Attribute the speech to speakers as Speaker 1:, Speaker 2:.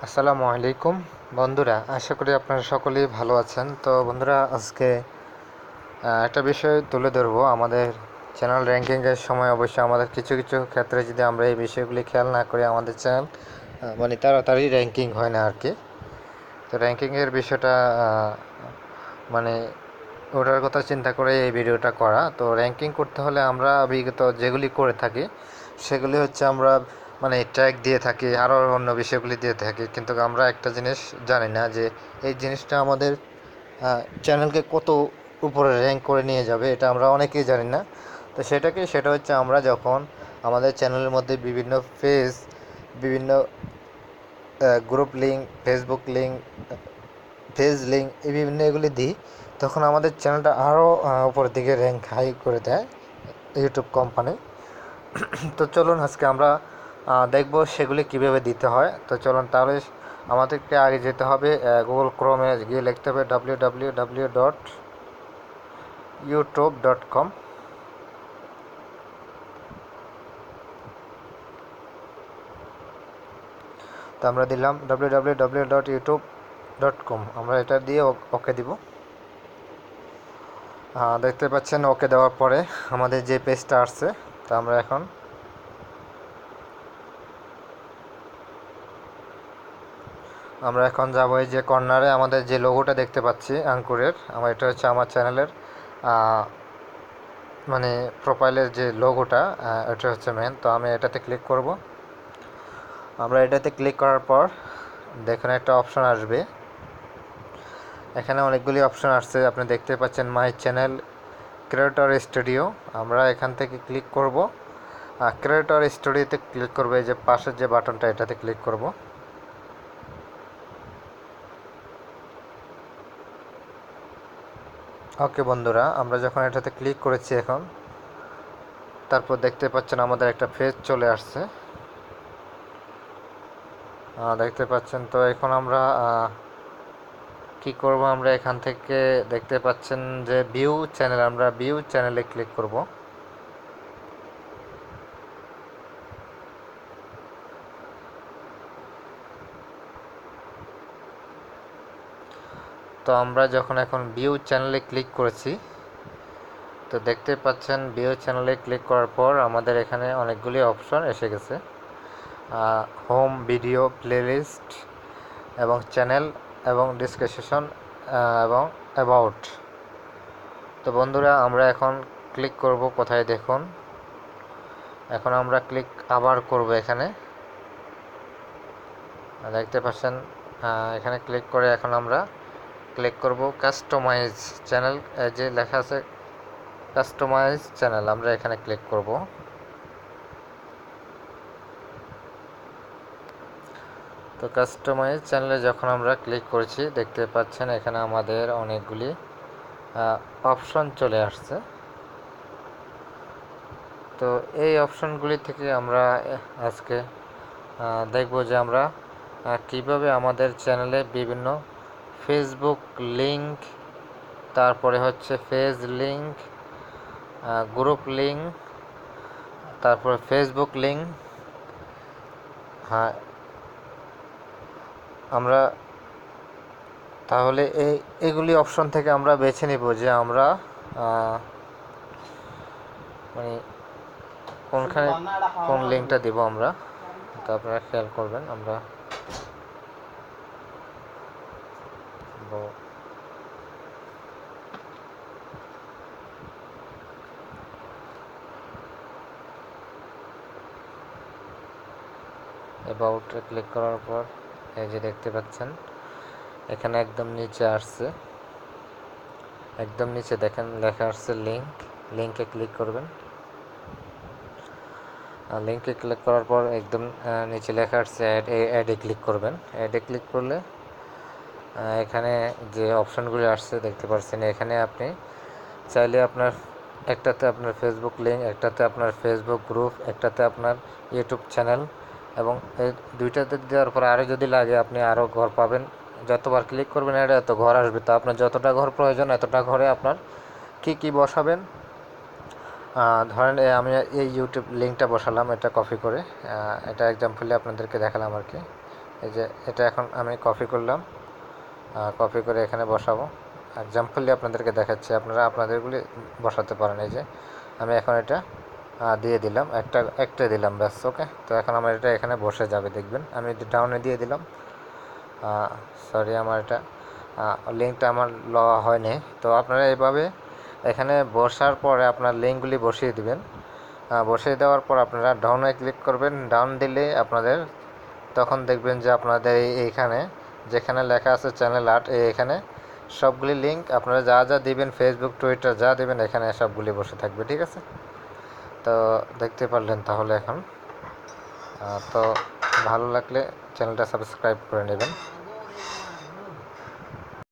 Speaker 1: আসসালামু আলাইকুম বন্ধুরা, আশা করি আপনারা সকলেই ভালো আছেন। তো বন্ধুরা, আজকে একটা বিষয় তুলে ধরবো। আমাদের চ্যানেল র্যাঙ্কিংয়ের সময় অবশ্যই আমাদের কিছু কিছু ক্ষেত্রে যদি আমরা এই বিষয়গুলি খেয়াল না করি, আমাদের চ্যানেল মানে তাড়াতাড়ি র্যাঙ্কিং হয় না আর কি। তো র্যাঙ্কিংয়ের বিষয়টা মানে ওটার কথা চিন্তা করে এই ভিডিওটা করা। তো র্যাঙ্কিং করতে হলে আমরা বিগত যেগুলি করে থাকি সেগুলি হচ্ছে আমরা মানে ট্র্যাক দিয়ে থাকি, আরও অন্য বিষয়গুলি দিয়ে থাকি, কিন্তু আমরা একটা জিনিস জানি না যে এই জিনিসটা আমাদের চ্যানেলকে কত উপরে র্যাঙ্ক করে নিয়ে যাবে, এটা আমরা অনেকেই জানি না। তো সেটা হচ্ছে আমরা যখন আমাদের চ্যানেলের মধ্যে বিভিন্ন বিভিন্ন group link, Facebook link, page link এই বিভিন্ন এগুলি দিই, তখন আমাদের চ্যানেলটা আরও উপরের দিকে র্যাঙ্ক হাই করে দেয় ইউটিউব কোম্পানি। তো চলুন আজকে আমরা দেখব সেগুলি কীভাবে দিতে হয়। তো চলুন তাহলে আমাদেরকে আগে যেতে হবে গুগল ক্রোমে গিয়ে লিখতে হবে www.youtube.com। তো আমরা দিলাম www.youtube.com, আমরা এটা দিয়ে ওকে দিব। দেখতে পাচ্ছেন ওকে দেওয়ার পরে আমাদের যে পেজটা আসছে, তো আমরা এখন যাবো এই যে কর্নারে আমাদের যে লোগোটা দেখতে পাচ্ছি আঙ্কুরের, এটা হচ্ছে আমার চ্যানেলের মানে প্রোফাইলের যে লোগোটা, এটা হচ্ছে মেন। তো আমি এটাতে ক্লিক করব। আমরা এটাতে ক্লিক করার পর দেখুন একটা অপশন আসবে, এখানে অনেকগুলি অপশন আসছে, আপনি দেখতে পাচ্ছেন মাই চ্যানেল, ক্রিয়েটর স্টুডিও। আমরা এখান থেকে ক্লিক করব, ক্রিয়েটর স্টুডিওতে ক্লিক করব, এই যে পাশের যে বাটনটা এটাতে ক্লিক করব। ওকে বন্ধুরা, আমরা যখন এটাতে ক্লিক করেছি এখন, তারপর দেখতে পাচ্ছেন আমাদের একটা পেজ চলে আসছে, দেখতে পাচ্ছেন। তো এখন আমরা কি করব, আমরা এখান থেকে দেখতে পাচ্ছেন যে ভিউ চ্যানেল, আমরা ভিউ চ্যানেলে ক্লিক করব। তো আমরা যখন এখন ভিউ চ্যানেলে ক্লিক করেছি, তো দেখতে পাচ্ছেন ভিউ চ্যানেলে ক্লিক করার পর আমাদের এখানে অনেকগুলি অপশন এসে গেছে, হোম, ভিডিও, প্লেলিস্ট এবং চ্যানেল এবং ডিসক্রিপশন এবং অ্যাবাউট। তো বন্ধুরা, আমরা এখন ক্লিক করব কোথায় দেখুন, এখন আমরা ক্লিক আবার করব, এখানে দেখতে পাচ্ছেন এখানে ক্লিক করে এখন আমরা ক্লিক করব কাস্টমাইজ চ্যানেল, যে লেখা আছে কাস্টমাইজ চ্যানেল, আমরা এখানে ক্লিক করব। তো কাস্টমাইজ চ্যানেলে যখন আমরা ক্লিক করেছি, দেখতে পাচ্ছেন এখানে আমাদের অনেকগুলি অপশন চলে আসছে। তো এই অপশনগুলি থেকে আমরা আজকে দেখব যে আমরা কিভাবে আমাদের চ্যানেলে বিভিন্ন ফেসবুক লিঙ্ক, তারপরে হচ্ছে পেজ লিঙ্ক, গ্রুপ লিঙ্ক, তারপরে ফেসবুক লিঙ্ক, আমরা তাহলে এগুলি অপশন থেকে আমরা বেছে নিব যে আমরা মানে কোন লিঙ্কটা দিব আমরা। তো আপনারা খেয়াল করবেন, আমরা অ্যাবাউটে ক্লিক করার পর এই যে দেখতে পাচ্ছেন এখানে একদম নিচে আসছে, একদম নিচে দেখেন লেখা আসছে লিঙ্কে ক্লিক করবেন। লিঙ্কে ক্লিক করার পর একদম নিচে লেখা আসছে অ্যাডে ক্লিক করবেন। অ্যাডে ক্লিক করলে এখানে যে অপশনগুলি আসছে দেখতে পাচ্ছেন, এখানে আপনি চাইলে আপনার একটাতে আপনার ফেসবুক লিঙ্ক, একটাতে আপনার ফেসবুক গ্রুপ, একটাতে আপনার ইউটিউব চ্যানেল, এবং এই দুইটাতে দেওয়ার পর আরও যদি লাগে আপনি আরও ঘর পাবেন। যতবার ক্লিক করবেন এটা এত ঘর আসবে, তো আপনার যতটা ঘর প্রয়োজন এতটা ঘরে আপনার কি বসাবেন। ধরেন আমি এই ইউটিউব লিঙ্কটা বসালাম, এটা কপি করে, এটা এক্সাম্পলে আপনাদেরকে দেখালাম আর কি। এই যে এটা এখন আমি কপি করলাম, কপি করে এখানে বসাবো। এক্সাম্পলি আপনাদেরকে দেখাচ্ছি, আপনারা আপনাদেরগুলি বসাতে পারেন। এই যে আমি এখন এটা দিয়ে দিলাম, একটা দিলাম ব্যাস। ওকে, তো এখন আমার এটা এখানে বসে যাবে, দেখবেন আমি ডাউনে দিয়ে দিলাম। সরি, আমার এটা লিঙ্কটা আমার লওয়া হয়নি। তো আপনারা এইভাবে এখানে বসার পরে আপনার লিঙ্কগুলি বসিয়ে দিবেন। বসিয়ে দেওয়ার পর আপনারা ডাউনে ক্লিক করবেন। ডাউন দিলে আপনাদের তখন দেখবেন যে আপনাদের এইখানে যেখানে লেখা আছে চ্যানেল আর্ট, এখানে সবগুলি লিঙ্ক আপনারা যা যা দিবেন, ফেসবুক টুইটার যা দিবেন এখানে সবগুলি বসে থাকবে। ঠিক আছে, তো দেখতে পারলেন তাহলে এখন। তো ভালো লাগলে চ্যানেলটা সাবস্ক্রাইব করে নেবেন।